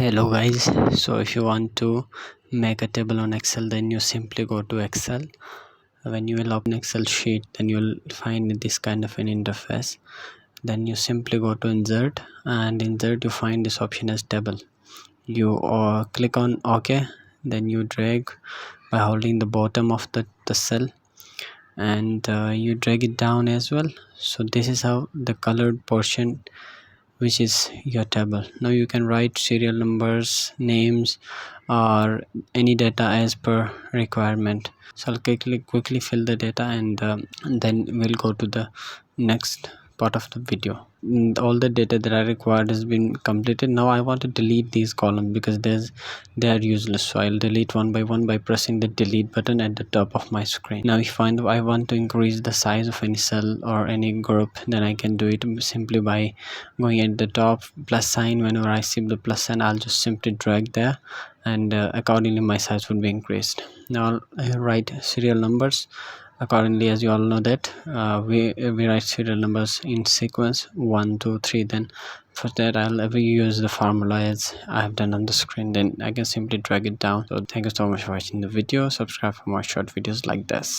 Hello guys, so if you want to make a table on Excel, then you simply go to Excel. When you will open Excel sheet, then you'll find this kind of an interface. Then you simply go to insert, and insert you find this option as table. You click on OK, then you drag by holding the bottom of the cell, and you drag it down as well. So this is how the colored portion, which is your table. Now you can write serial numbers, names, or any data as per requirement. So I'll quickly fill the data, and then we'll go to the next part of the video. All the data that I required has been completed. Now I want to delete these columns because they are useless, so I'll delete one by one by pressing the delete button at the top of my screen. Now if I want to increase the size of any cell or any group, then I can do it simply by going at the top plus sign. Whenever I see the plus sign, I'll just simply drag there, and accordingly my size would be increased. Now I'll write serial numbers accordingly. As you all know that we write serial numbers in sequence 1 2 3. Then for that I'll ever use the formula as I have done on the screen. Then I can simply drag it down. So thank you so much for watching the video. Subscribe for more short videos like this.